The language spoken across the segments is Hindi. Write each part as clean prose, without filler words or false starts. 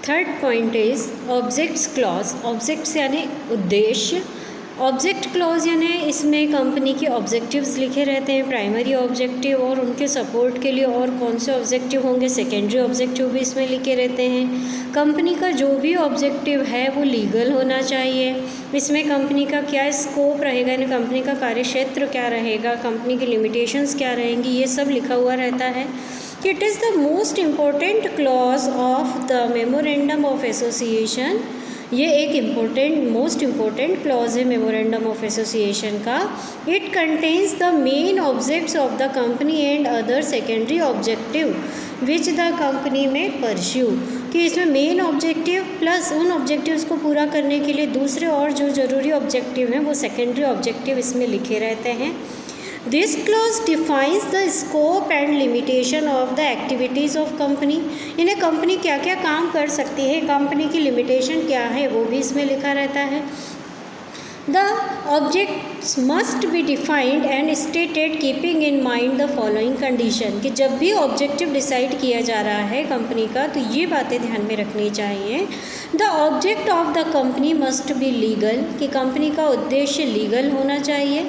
Third point is objects clause. Objects यानी उद्देश्य। ऑब्जेक्ट क्लॉज यानी इसमें कंपनी के ऑब्जेक्टिव्स लिखे रहते हैं, प्राइमरी ऑब्जेक्टिव और उनके सपोर्ट के लिए और कौन से ऑब्जेक्टिव होंगे, सेकेंडरी ऑब्जेक्टिव भी इसमें लिखे रहते हैं। कंपनी का जो भी ऑब्जेक्टिव है वो लीगल होना चाहिए। इसमें कंपनी का क्या स्कोप रहेगा, यानी कंपनी का कार्यक्षेत्र क्या रहेगा, कंपनी की लिमिटेशंस क्या रहेंगी, ये सब लिखा हुआ रहता है। It is the most important clause of the memorandum of association. ये एक मोस्ट इम्पॉर्टेंट क्लॉज है मेमोरेंडम ऑफ एसोसिएशन का। It contains the main objects of the company and other secondary objective which the company में परस्यू। कि इसमें मेन ऑब्जेक्टिव प्लस उन ऑब्जेक्टिव्स को पूरा करने के लिए दूसरे और जो ज़रूरी ऑब्जेक्टिव हैं वो सेकेंडरी ऑब्जेक्टिव इसमें लिखे रहते हैं। This clause defines the scope and limitation of the activities of company. इन्हें कंपनी क्या क्या काम कर सकती है, कंपनी की लिमिटेशन क्या है, वो भी इसमें लिखा रहता है। The objects must be defined and stated keeping in mind the following condition. कि जब भी ऑब्जेक्टिव डिसाइड किया जा रहा है कंपनी का तो ये बातें ध्यान में रखनी चाहिए। The object of the company must be legal. कि कंपनी का उद्देश्य लीगल होना चाहिए।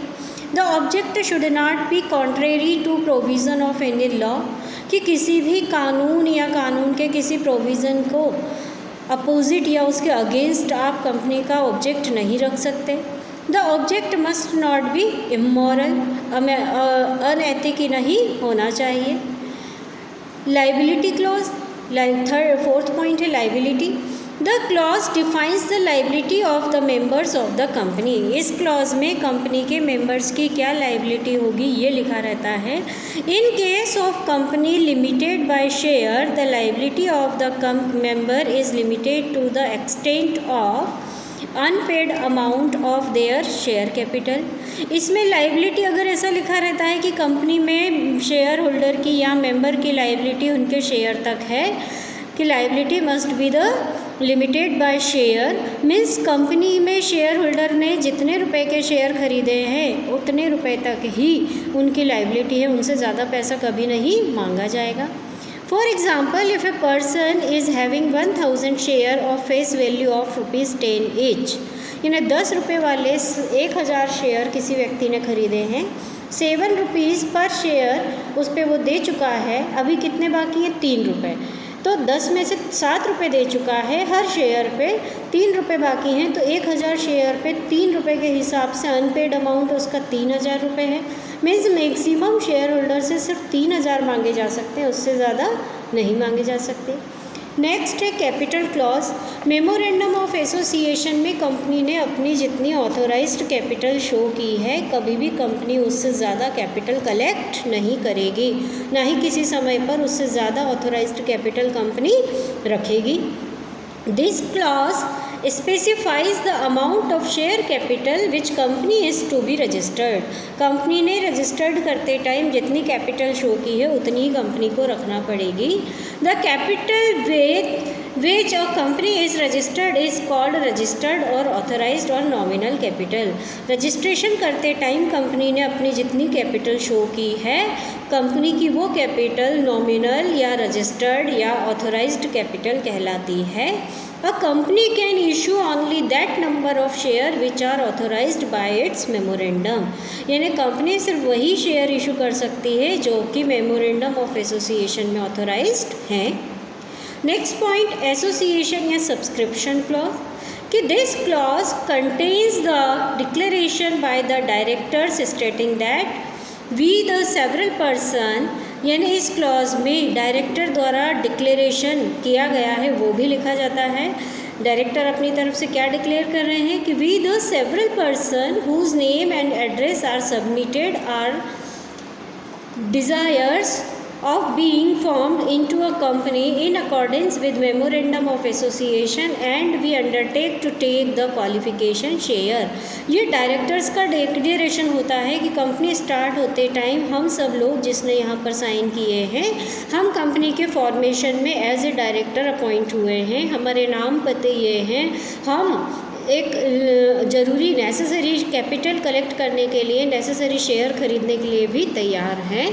The object should not be contrary to provision of any law. कि किसी भी कानून या कानून के किसी प्रोविज़न को अपोजिट या उसके अगेंस्ट आप कंपनी का ऑब्जेक्ट नहीं रख सकते। The object must not be immoral. अनैतिक नहीं होना चाहिए। लाइबिलिटी क्लॉज, फोर्थ पॉइंट है liability. The clause defines the liability of the members of the company. इस क्लॉज में कंपनी के मेंबर्स की क्या लाइबिलिटी होगी ये लिखा रहता है। In case of company limited by share the liability of the member is limited to the extent of unpaid amount of their share capital. इसमें लाइबिलिटी अगर ऐसा लिखा रहता है कि कंपनी में शेयर होल्डर की या मेंबर की लाइबिलिटी उनके शेयर तक है, कि liability must be the limited by share, means company में शेयर होल्डर ने जितने रुपए के शेयर खरीदे हैं उतने रुपए तक ही उनकी लाइबिलिटी है, उनसे ज़्यादा पैसा कभी नहीं मांगा जाएगा। For example, if a person is having 1000 share of face value of ₹10 each. यानी 10 रुपये वाले 1000 शेयर किसी व्यक्ति ने खरीदे हैं, 7 रुपीज़ पर शेयर उस पर वो दे चुका है, अभी कितने बाकी हैं, 3 रुपये। तो 10 में से 7 रुपये दे चुका है, हर शेयर पे 3 रुपये बाकी हैं, तो 1000 शेयर पे 3 रुपये के हिसाब से अनपेड अमाउंट उसका 3000 रुपये है। मीन्स मैक्सिमम शेयर होल्डर से सिर्फ 3000 मांगे जा सकते हैं, उससे ज़्यादा नहीं मांगे जा सकते। नेक्स्ट है capital clause. Memorandum of association में कंपनी ने अपनी जितनी ऑथोराइज्ड कैपिटल शो की है, कभी भी कंपनी उससे ज़्यादा कैपिटल कलेक्ट नहीं करेगी, ना ही किसी समय पर उससे ज़्यादा ऑथोराइज्ड कैपिटल कंपनी रखेगी। This clause specifies the amount of share capital which company is to be registered. Company ने रजिस्टर्ड करते टाइम जितनी कैपिटल शो की है उतनी ही कंपनी को रखना पड़ेगी। The capital which a company is registered is called registered और authorized और nominal capital। रजिस्ट्रेशन करते टाइम कंपनी ने अपनी जितनी कैपिटल शो की है, कंपनी की वो कैपिटल नॉमिनल या रजिस्टर्ड या ऑथोराइज्ड कैपिटल कहलाती है। A company can issue only that number of share which are authorized by its memorandum। यानी कंपनी सिर्फ वही शेयर इशू कर सकती है जो कि मेमोरेंडम ऑफ एसोसिएशन में ऑथोराइज्ड हैं। नेक्स्ट पॉइंट एसोसिएशन या सब्सक्रिप्शन क्लॉज। कि this clause contains the declaration by the directors stating that we the several person. यानी इस क्लॉज में डायरेक्टर द्वारा डिक्लेरेशन किया गया है वो भी लिखा जाता है। डायरेक्टर अपनी तरफ से क्या डिक्लेयर कर रहे हैं कि we the several person whose name and address are submitted are desires of being formed into a company in accordance with memorandum of association and we undertake to take the qualification share। ये डायरेक्टर्स का डिक्लेरेशन होता है कि कंपनी स्टार्ट होते टाइम हम सब लोग जिसने यहाँ पर साइन किए हैं, हम कंपनी के फॉर्मेशन में एज ए डायरेक्टर अपॉइंट हुए हैं, हमारे नाम पते ये हैं, हम एक ज़रूरी नेसेसरी कैपिटल कलेक्ट करने के लिए, नेसेसरी शेयर खरीदने के लिए भी तैयार हैं।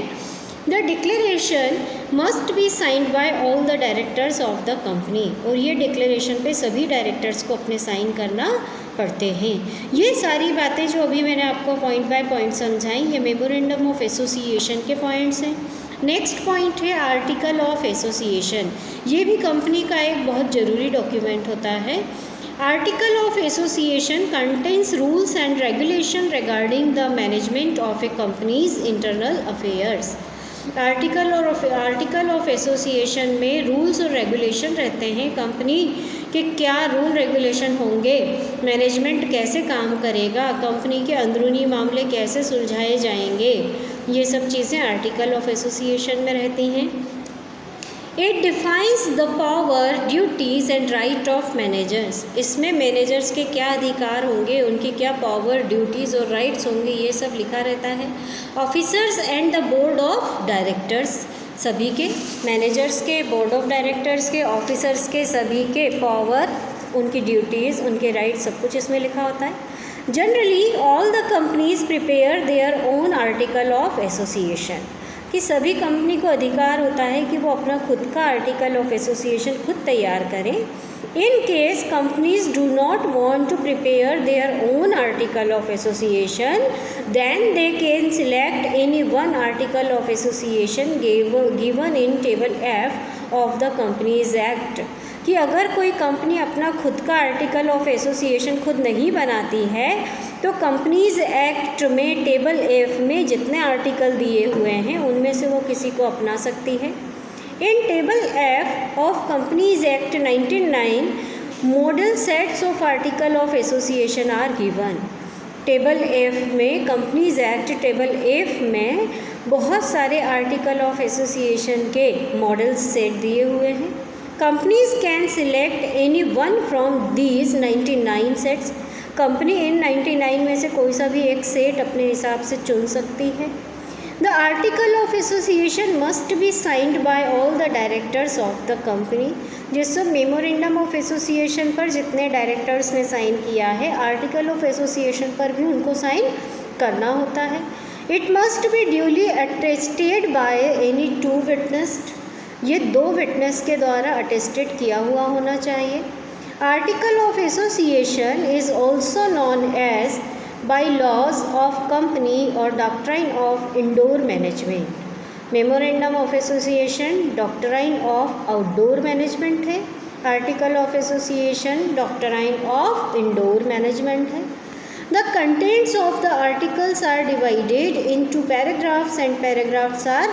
The declaration must be signed by all the directors of the company, और ये डिक्लेरेशन पे सभी डायरेक्टर्स को अपने साइन करना पड़ते हैं। ये सारी बातें जो अभी मैंने आपको पॉइंट बाय पॉइंट समझाई, ये मेमोरेंडम ऑफ एसोसिएशन के पॉइंट्स हैं। नेक्स्ट पॉइंट है आर्टिकल ऑफ एसोसिएशन। ये भी कंपनी का एक बहुत ज़रूरी डॉक्यूमेंट होता है। Article of association contains rules and regulation regarding the management of A companies internal affairs. Article of association में रूल्स और रेगुलेशन रहते हैं, कंपनी के क्या रूल रेगुलेशन होंगे, मैनेजमेंट कैसे काम करेगा, कंपनी के अंदरूनी मामले कैसे सुलझाए जाएंगे, ये सब चीज़ें आर्टिकल ऑफ एसोसिएशन में रहती हैं। It defines the power, duties and right of managers. इसमें मैनेजर्स के क्या अधिकार होंगे, उनकी क्या पावर, ड्यूटीज़ और राइट्स होंगे, ये सब लिखा रहता है। Officers and the board of directors, सभी के मैनेजर्स के, बोर्ड ऑफ डायरेक्टर्स के, ऑफिसर्स के, सभी के पावर, उनकी ड्यूटीज़, उनके राइट्स, सब कुछ इसमें लिखा होता है। Generally all the companies prepare their own article of association, कि सभी कंपनी को अधिकार होता है कि वो अपना खुद का आर्टिकल ऑफ एसोसिएशन खुद तैयार करें। In case companies do not want to prepare their own article of association, then they can select any one article of association given in table F of the companies act, कि अगर कोई कंपनी अपना खुद का आर्टिकल ऑफ एसोसिएशन खुद नहीं बनाती है तो कंपनीज एक्ट में टेबल F में जितने आर्टिकल दिए हुए हैं उनमें से वो किसी को अपना सकती है। In table F of companies act 1909 model sets of article of association are given. Table F में, कंपनीज एक्ट टेबल F में बहुत सारे आर्टिकल ऑफ एसोसिएशन के मॉडल सेट दिए हुए हैं। Companies can select any one from these 99 sets. Company इन 99 में से कोई सा भी एक सेट अपने हिसाब से चुन सकती है। The article of association must be signed by all the directors of the company. जिस मेमोरेंडम ऑफ एसोसिएशन पर जितने डायरेक्टर्स ने साइन किया है, आर्टिकल ऑफ एसोसिएशन पर भी उनको साइन करना होता है। It must be duly attested by any 2 witnessed. ये 2 विटनेस के द्वारा अटेस्टेड किया हुआ होना चाहिए। Article of association is also known as bylaws of company और doctrine of indoor management। Memorandum of association doctrine of outdoor management है, article of association doctrine of indoor management है। The contents of the articles are divided into paragraphs and paragraphs are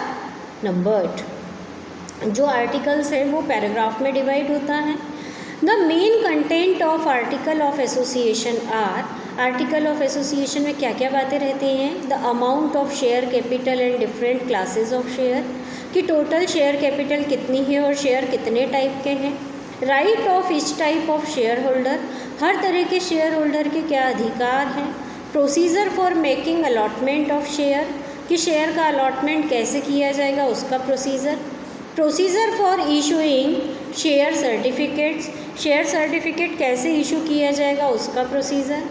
numbered. जो आर्टिकल्स हैं वो पैराग्राफ में डिवाइड होता है। The main content of article of association are, article of association में क्या क्या बातें रहती हैं। The amount of share capital and different classes of share, कि टोटल शेयर कैपिटल कितनी है और शेयर कितने टाइप के हैं। Right of each type of shareholder, हर तरह के शेयर होल्डर के क्या अधिकार हैं। Procedure for making allotment of share, कि शेयर का अलॉटमेंट कैसे किया जाएगा उसका procedure. Procedure for issuing share certificates, share certificate कैसे इशू किया जाएगा उसका procedure.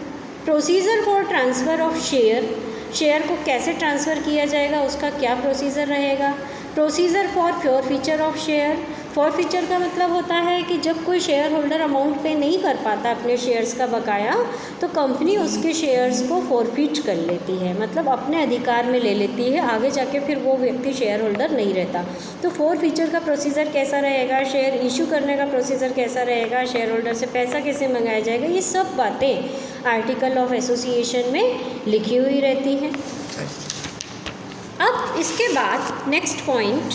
Procedure for transfer of share, share को कैसे ट्रांसफ़र किया जाएगा उसका क्या प्रोसीजर रहेगा। Procedure for forfeiture of share, forfeiture का मतलब होता है कि जब कोई शेयर होल्डर अमाउंट पे नहीं कर पाता अपने शेयर्स का बकाया, तो कंपनी उसके शेयर्स को फॉरफीट कर लेती है, मतलब अपने अधिकार में ले लेती है, आगे जाके फिर वो व्यक्ति शेयर होल्डर नहीं रहता। तो फॉरफीचर का प्रोसीजर कैसा रहेगा, शेयर इशू करने का प्रोसीजर कैसा रहेगा, शेयर होल्डर से पैसा कैसे मंगाया जाएगा, ये सब बातें आर्टिकल ऑफ एसोसिएशन में लिखी हुई रहती हैं। अब इसके बाद नेक्स्ट पॉइंट